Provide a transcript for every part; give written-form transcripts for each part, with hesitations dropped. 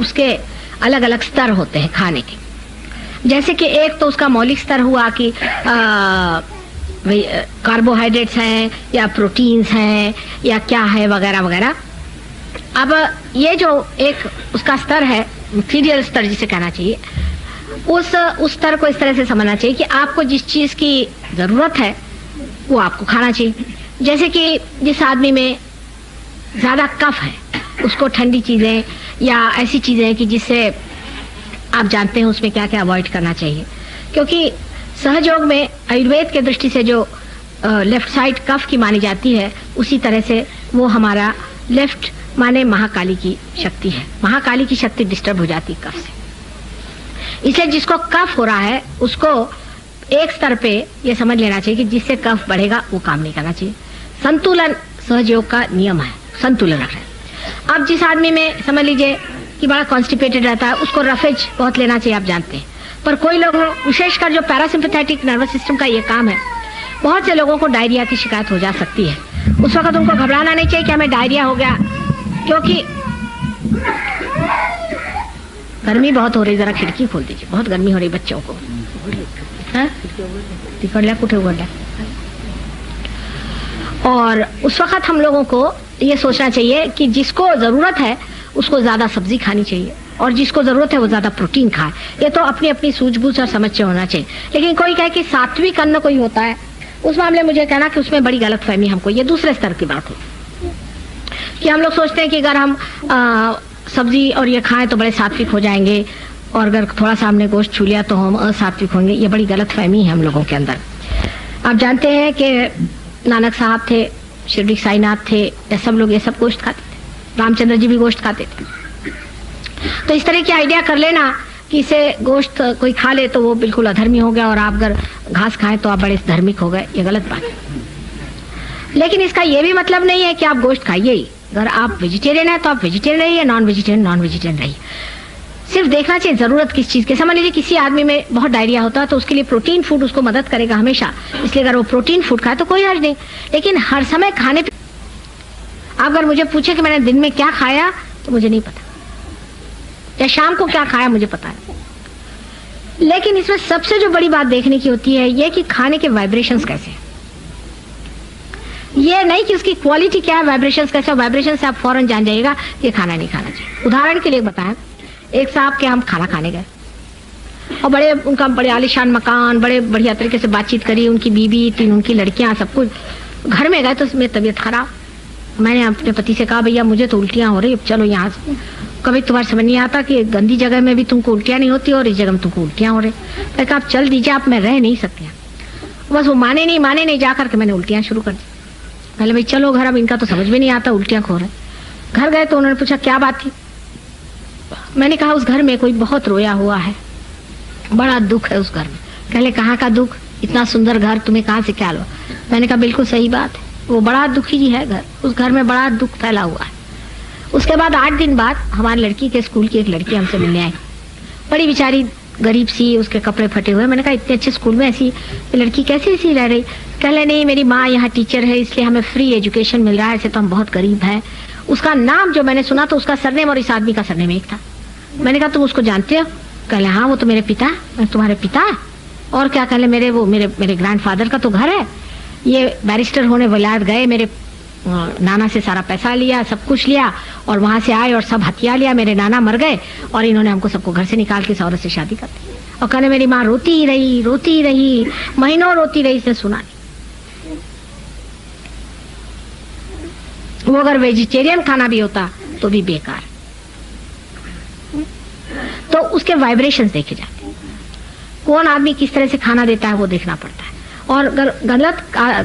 उसके अलग अलग स्तर होते हैं खाने के। जैसे कि एक तो उसका मौलिक स्तर हुआ कि कार्बोहाइड्रेट्स हैं या प्रोटीन्स हैं या क्या है वगैरह वगैरह। अब ये जो एक उसका स्तर है, मटीरियल स्तर जिसे कहना चाहिए, उस स्तर को इस तरह से समझना चाहिए कि आपको जिस चीज की जरूरत है वो आपको खाना चाहिए। जैसे कि जिस आदमी में ज्यादा कफ है उसको ठंडी चीजें या ऐसी चीजें कि जिससे आप जानते हैं उसमें क्या क्या अवॉइड करना चाहिए, क्योंकि सहयोग में आयुर्वेद के दृष्टि से जो लेफ्ट साइड कफ की मानी जाती है, उसी तरह से वो हमारा लेफ्ट माने महाकाली की शक्ति है। महाकाली की शक्ति डिस्टर्ब हो जाती कफ से, इसलिए जिसको कफ हो रहा है उसको एक स्तर पे ये समझ लेना चाहिए कि जिससे कफ बढ़ेगा वो काम नहीं करना चाहिए। संतुलन सहयोग का नियम है, संतुलन रखना है। अब जिस आदमी में समझ लीजिए कि बड़ा कॉन्स्टिपेटेड रहता है, उसको रफेज बहुत लेना चाहिए, आप जानते हैं। पर कोई लोग, विशेषकर जो पैरासिम्पैथेटिक नर्वस सिस्टम का ये काम है, बहुत से लोगों को डायरिया की शिकायत हो जा सकती है। उस वक्त उनको घबराना नहीं चाहिए कि हमें डायरिया हो गया, क्योंकि गर्मी बहुत हो रही, जरा खिड़की खोल दीजिए, बहुत गर्मी हो रही बच्चों को। और उस वक्त हम लोगों को ये सोचना चाहिए कि जिसको जरूरत है उसको ज्यादा सब्जी खानी चाहिए और जिसको जरूरत है वो ज्यादा प्रोटीन खाए। ये तो अपनी अपनी सूझबूझ और समझ से होना चाहिए। लेकिन कोई कहे कि सात्विक अन्न कोई होता है, उस मामले में मुझे कहना कि उसमें बड़ी गलतफहमी हमको, ये दूसरे स्तर की बात है कि हम लोग सोचते हैं कि अगर हम सब्जी और ये खाएं तो बड़े सात्विक हो जाएंगे, और अगर थोड़ा सा हमने गोश्त छू लिया तो हम असात्विक होंगे। ये बड़ी गलतफहमी है हम लोगों के अंदर। आप जानते हैं कि नानक साहब थे, शिरडी साईनाथ थे, ये सब लोग ये सब गोश्त खाते थे, रामचंद्र जी भी गोश्त खाते थे। तो इस तरह की आइडिया कर लेना कि इसे गोश्त कोई खा ले तो वो बिल्कुल अधर्मी हो गया, और आप अगर घास खाएं तो आप बड़े धार्मिक हो गए, ये गलत बात है। लेकिन इसका ये भी मतलब नहीं है कि आप गोश्त खाइए ही। अगर आप वेजिटेरियन है तो आप वेजिटेरियन रहिए, नॉन वेजिटेरियन रहिए। सिर्फ देखना चाहिए जरूरत किस चीज की। समझ लीजिए किसी आदमी में बहुत डायरिया होता है तो उसके लिए प्रोटीन फूड उसको मदद करेगा हमेशा, इसलिए अगर वो प्रोटीन फूड खाए तो कोई हर्ज नहीं। लेकिन हर समय खाने पे अगर मुझे पूछे कि मैंने दिन में क्या खाया तो मुझे नहीं पता, या शाम को क्या खाया मुझे पता है। लेकिन इसमें सबसे जो बड़ी बात देखने की होती है ये कि खाने के वाइब्रेशंस कैसे हैं। ये नहीं कि उसकी क्वालिटी क्या है, वाइब्रेशंस कैसे। वाइब्रेशन से आप फौरन जान जाइएगा ये खाना नहीं खाना चाहिए। उदाहरण के लिए बताएं, एक साहब के हम खाना खाने गए और उनका बड़े आलीशान मकान, बड़े बढ़िया तरीके से बातचीत करी, उनकी बीबी, 3 उनकी लड़कियां, सब कुछ। घर में गए तो मेरी तबीयत खराब। मैंने अपने पति से कहा भैया मुझे तो उल्टियां हो रही, चलो यहाँ से। कभी तुम्हारे समझ नहीं आता कि गंदी जगह में भी तुमको उल्टियां नहीं होती और इस जगह में तुमको उल्टियां हो रही। मैं कहा आप चल दीजिए, आप मैं रह नहीं सकती। बस वो माने नहीं, जा करके मैंने उल्टियां शुरू कर दी। पहले भाई चलो घर, अब इनका तो समझ में नहीं आता, उल्टियां खो रहे। घर गए तो उन्होंने पूछा क्या बात थी। मैंने कहा उस घर में कोई बहुत रोया हुआ है, बड़ा दुख है उस घर में। कहले कहाँ का दुख, इतना सुंदर घर तुम्हें कहाँ से क्या लो। मैंने कहा बिल्कुल सही बात है, वो बड़ा दुखी जी है घर, उस घर में बड़ा दुख फैला हुआ है। उसके बाद 8 दिन बाद हमारी लड़की के स्कूल की एक लड़की हमसे मिलने आई, बड़ी बेचारी गरीब सी, उसके कपड़े फटे हुए। मैंने कहा इतने अच्छे स्कूल में ऐसी लड़की कैसे ऐसी रह रही। कहले नहीं मेरी माँ यहाँ टीचर है इसलिए हमें फ्री एजुकेशन मिल रहा है, ऐसे तो हम बहुत गरीब हैं। उसका नाम जो मैंने सुना तो उसका सरनेम और इस आदमी का सरनेम एक था। मैंने कहा तुम उसको जानते हो। कहले हाँ वो तो मेरे पिता है। तुम्हारे पिता है? और क्या? कहले मेरे ग्रैंडफादर का तो घर है, ये बैरिस्टर होने विलायत गए, मेरे नाना से सारा पैसा लिया, सब कुछ लिया और वहां से आए और सब हथिया लिया। मेरे नाना मर गए और इन्होंने हमको सबको घर से निकाल के इस औरत से शादी कर दी। और कहने मेरी माँ रोती ही रही, महीनों रोती रही, इसने सुना नहीं। वो अगर वेजिटेरियन खाना भी होता तो भी बेकार। तो उसके वाइब्रेशंस देखे जाते हैं, कौन आदमी किस तरह से खाना देता है वो देखना पड़ता है। और अगर गलत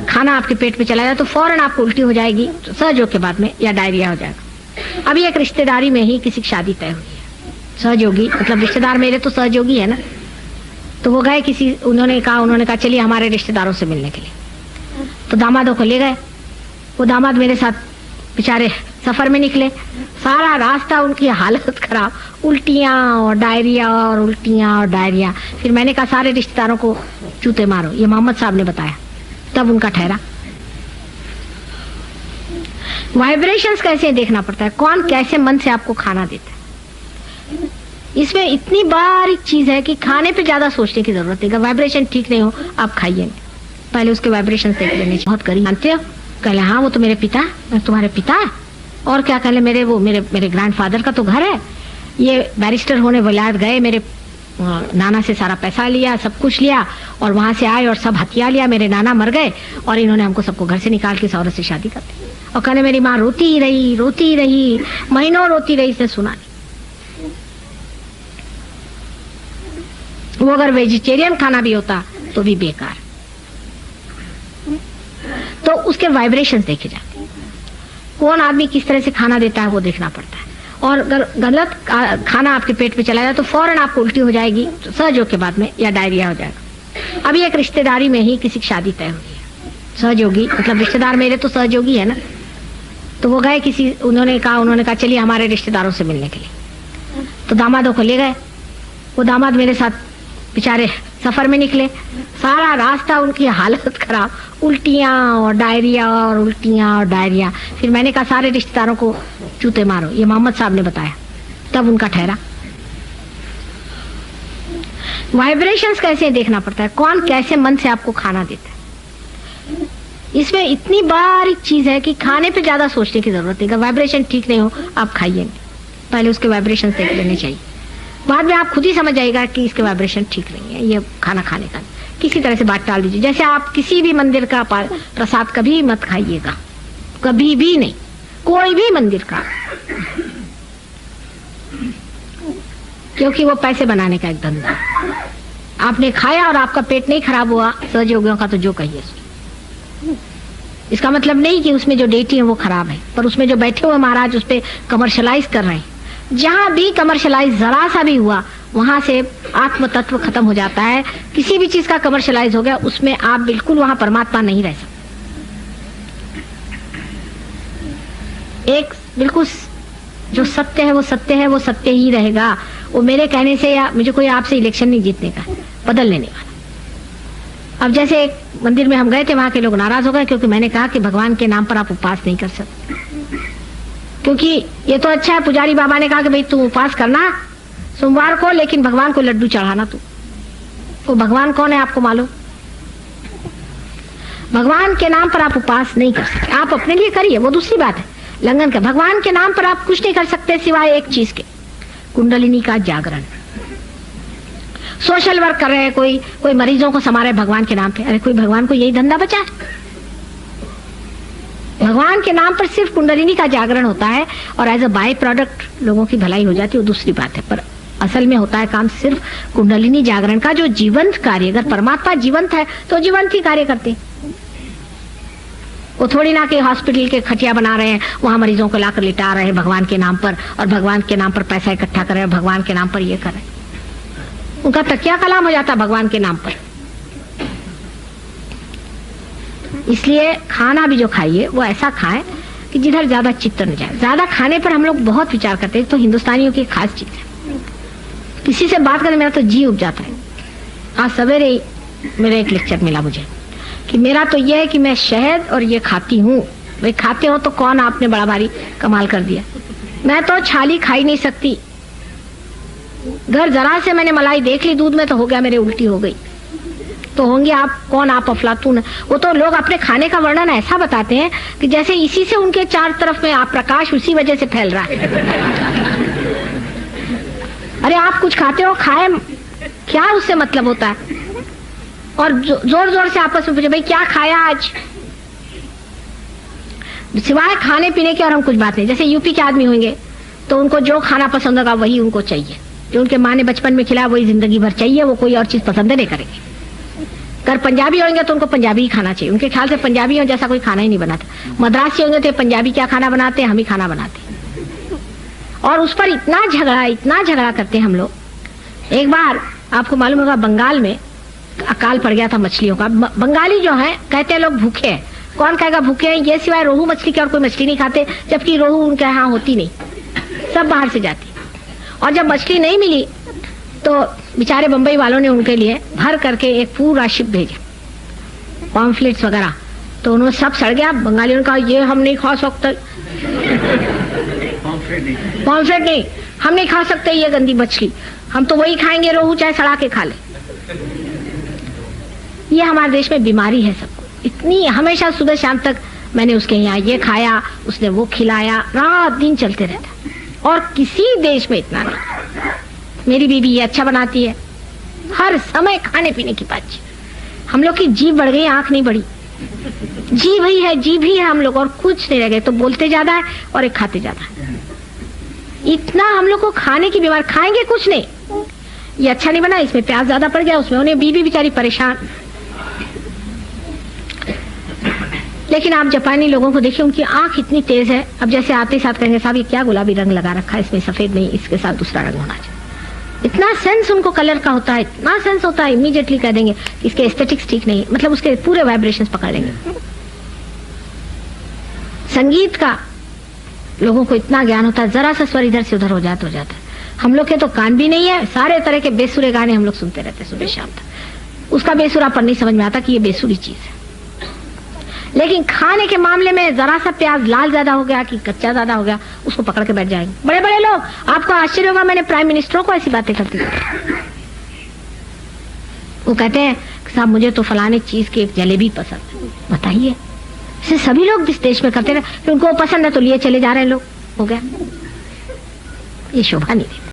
खाना आपके पेट में चला जाए तो फौरन आपको उल्टी हो जाएगी सहयोग के बाद में, या डायरिया हो जाएगा। अभी एक रिश्तेदारी में ही किसी की शादी तय हुई है, सहयोगी मतलब रिश्तेदार मेरे तो सहयोगी है ना, तो वो गए किसी, उन्होंने कहा चलिए हमारे रिश्तेदारों से मिलने के लिए। तो दामादों को ले गए। वो दामाद मेरे साथ बेचारे सफर में निकले, सारा रास्ता उनकी हालत खराब, उल्टियां और डायरिया और उल्टियां और डायरिया। फिर मैंने कहा सारे रिश्तेदारों को चूते मारो, ये मोहम्मद साहब ने बताया, तब उनका ठहरा। वाइब्रेशंस कैसे देखना पड़ता है, कौन कैसे मन से आपको खाना देता है। इसमें इतनी बारीक चीज है कि खाने पे ज्यादा सोचने की जरूरत है। वाइब्रेशन ठीक नहीं हो आप खाइए नहीं, पहले उसके वाइब्रेशन देख लेने चाहिए। बहुत करीब जानते हो, कहले हाँ वो तो मेरे पिता, तुम्हारे पिता है, और क्या कहले मेरे ग्रैंडफादर का तो घर है, ये बैरिस्टर होने विलायत गए, मेरे नाना से सारा पैसा लिया, सब कुछ लिया, और वहां से आए और सब हथियार लिया, मेरे नाना मर गए और इन्होंने हमको सबको घर से निकाल के इस औरत से शादी कर दी। और कहने मेरी माँ रोती ही रही, महीनों रोती रही, इसने सुना नहीं। वो अगर वेजिटेरियन खाना भी होता तो भी बेकार। तो उसके वाइब्रेशंस देखे जाते हैं, कौन आदमी किस तरह से खाना देता है वो देखना पड़ता है। और अगर गलत खाना आपके पेट में चला जाए तो फौरन आपको उल्टी हो जाएगी सहयोग के बाद में, या डायरिया हो जाएगा। अभी एक रिश्तेदारी में ही किसी की शादी तय हुई है, सहयोगी मतलब रिश्तेदार मेरे तो सहयोगी है ना, तो वो गए किसी, उन्होंने कहा चलिए हमारे रिश्तेदारों से मिलने के लिए। तो दामादों को ले गए, वो दामाद मेरे साथ बेचारे सफर में निकले, सारा रास्ता उनकी हालत खराब, उल्टियां और डायरिया और उल्टियां और डायरिया। फिर मैंने कहा सारे रिश्तेदारों को जूते मारो, ये मोहम्मद साहब ने बताया, तब उनका ठहरा। वाइब्रेशंस कैसे देखना पड़ता है, कौन कैसे मन से आपको खाना देता है। इसमें इतनी बारीक चीज है कि खाने पे ज्यादा सोचने की जरूरत है। अगर वाइब्रेशन ठीक नहीं हो आप खाइए नहीं, पहले उसके वाइब्रेशन देख लेने चाहिए। बाद में आप खुद ही समझ जाएगा कि इसके वाइब्रेशन ठीक नहीं है, ये खाना खाने का किसी तरह से बात टाल दीजिए। जैसे आप किसी भी मंदिर का प्रसाद कभी मत खाइएगा, कभी भी नहीं, कोई भी मंदिर का, क्योंकि वो पैसे बनाने का एक धंधा। आपने खाया और आपका पेट नहीं खराब हुआ सहयोगियों का, तो जो कहिए इसका मतलब नहीं कि उसमें जो डेटी है वो खराब है, पर उसमें जो बैठे हुए महाराज उस पर कमर्शलाइज कर रहे हैं। जहां भी कमर्शलाइज जरा सा भी हुआ वहां से आत्म तत्व खत्म हो जाता है। किसी भी चीज का कमर्शलाइज हो गया उसमें आप बिल्कुल वहां परमात्मा नहीं रह सकते। एक बिल्कुल जो सत्य है वो सत्य है, वो सत्य ही रहेगा। वो मेरे कहने से या मुझे कोई आपसे इलेक्शन नहीं जीतने का, बदल लेने वाला। अब जैसे एक मंदिर में हम गए थे, वहां के लोग नाराज हो गए क्योंकि मैंने कहा कि भगवान के नाम पर आप उपवास नहीं कर सकते, क्योंकि ये तो अच्छा है, पुजारी बाबा ने कहा कि भाई तुम उपवास करना सोमवार को, लेकिन भगवान को लड्डू चढ़ाना। तू वो भगवान कौन है आपको मालूम? भगवान के नाम पर आप उपवास नहीं कर सकते। आप अपने लिए करिए, वो दूसरी बात है, लंघन का। भगवान के नाम पर आप कुछ नहीं कर सकते सिवाय एक चीज के, कुंडलिनी का जागरण। सोशल वर्क कर रहे हैं, कोई मरीजों को संभाल रहे भगवान के नाम पे। अरे कोई भगवान को यही धंधा बचा है? भगवान के नाम पर सिर्फ कुंडलिनी का जागरण होता है और एज अ बाय प्रोडक्ट लोगों की भलाई हो जाती है, वो दूसरी बात है। पर असल में होता है काम सिर्फ कुंडलिनी जागरण का, जो जीवंत कार्य। अगर परमात्मा जीवंत है तो जीवंत ही कार्य करते। वो थोड़ी ना कि हॉस्पिटल के खटिया बना रहे हैं, वहां मरीजों को लाकर लिटा रहे हैं भगवान के नाम पर, और भगवान के नाम पर पैसा इकट्ठा कर रहे हैं, भगवान के नाम पर ये कर रहे हैं। उनका तकिया कलाम हो जाता भगवान के नाम पर। इसलिए खाना भी जो खाइए वो ऐसा खाएं कि जिधर ज्यादा चित्त न जाए। ज्यादा खाने पर हम लोग बहुत विचार करते हैं, तो हिंदुस्तानियों की खास चीज है। किसी से बात करने मेरा तो जी उब जाता है। आज सवेरे मेरा एक लेक्चर मिला मुझे कि मेरा तो यह है कि मैं शहद और ये खाती हूँ। भाई खाते हो तो कौन आपने बड़ा भारी कमाल कर दिया। मैं तो छाली खाई नहीं सकती, घर जरा से मैंने मलाई देख ली दूध में तो हो गया मेरे उल्टी हो गई। तो होंगे आप कौन, आप अफलातून। वो तो लोग अपने खाने का वर्णन ऐसा बताते हैं कि जैसे इसी से उनके चार तरफ में आप प्रकाश उसी वजह से फैल रहा है। अरे आप कुछ खाते हो, खाए, क्या उससे मतलब होता है? और जोर जोर से आपस में पूछे भाई क्या खाया आज, सिवाय खाने पीने के और हम कुछ बात नहीं। जैसे यूपी के आदमी होंगे तो उनको जो खाना पसंद होगा वही उनको चाहिए, जो उनके माँ ने बचपन में खिलाया वही जिंदगी भर चाहिए, वो कोई और चीज पसंद नहीं करेंगे। अगर पंजाबी होंगे तो उनको पंजाबी ही खाना चाहिए। उनके ख्याल से पंजाबियों जैसा कोई खाना ही नहीं बनाता। मद्रासी होंगे तो पंजाबी क्या खाना बनाते हैं, हम ही खाना बनाते। और उस पर इतना झगड़ा करते हैं हम लोग। एक बार आपको मालूम होगा बंगाल में अकाल पड़ गया था मछलियों का। बंगाली जो है कहते हैं लोग भूखे हैं। कौन कहेगा भूखे हैं? ये सिवाय रोहू मछली के और कोई मछली नहीं खाते, जबकि रोहू उनके यहाँ होती नहीं, सब बाहर से जाती। और जब मछली नहीं मिली तो बेचारे बंबई वालों ने उनके लिए भर करके एक पूरा शिप भेजा, पॉम्फलेट्स वगैरह। तो उन्होंने सब सड़ गया। बंगालियों ने कहा ये हम नहीं खा सकते, पॉम्फलेट नहीं, हम नहीं खा सकते ये गंदी मछली, हम तो वही खाएंगे रोहू, चाहे सड़ा के खा ले। ये हमारे देश में बीमारी है सबको इतनी, हमेशा सुबह शाम तक मैंने उसके यहाँ ये खाया, उसने वो खिलाया, रात दिन चलते रहता। और किसी देश में इतना नहीं। मेरी बीबी ये अच्छा बनाती है, हर समय खाने पीने की बात। हम लोग की जीभ बढ़ गई, आंख नहीं बढ़ी। जीभ ही है, जीभ ही है हम लोग, और कुछ नहीं रह गए। तो बोलते ज्यादा है और एक खाते ज्यादा है। इतना हम लोग को खाने की बीमारी, खाएंगे कुछ नहीं, ये अच्छा नहीं बना, इसमें प्याज ज्यादा पड़ गया, उसमें उन्हें बीबी बेचारी परेशान। लेकिन आप जापानी लोगों को देखिए, उनकी आंख इतनी तेज है। अब जैसे आते साथ कहेंगे साहब ये क्या गुलाबी रंग लगा रखा है, इसमें सफेद नहीं, इसके साथ दूसरा रंग होना चाहिए। इतना सेंस उनको कलर का होता है, इतना सेंस होता है, इमीडिएटली कह देंगे इसके एस्थेटिक्स ठीक नहीं, मतलब उसके पूरे वाइब्रेशंस पकड़ लेंगे। संगीत का लोगों को इतना ज्ञान होता है, जरा सा स्वर इधर से उधर हो जाता है। हम लोग के तो कान भी नहीं है, सारे तरह के बेसुरे गाने हम लोग सुनते रहते सुबह शाम तक। उसका बेसुरापन नहीं समझ में आता कि ये बेसुरी चीज है। लेकिन खाने के मामले में जरा सा प्याज लाल ज्यादा हो गया कि कच्चा ज्यादा हो गया, उसको पकड़ के बैठ जाएंगे बड़े बड़े लोग। आपको आश्चर्य होगा, मैंने प्राइम मिनिस्टरों को ऐसी बातें करती हूँ। वो कहते हैं साहब मुझे तो फलाने चीज की एक जलेबी पसंद है। बताइए, इसे सभी लोग इस देश में करते रहे, उनको पसंद है तो लिए चले जा रहे हैं लोग, हो गया। ये शोभा नहीं देती।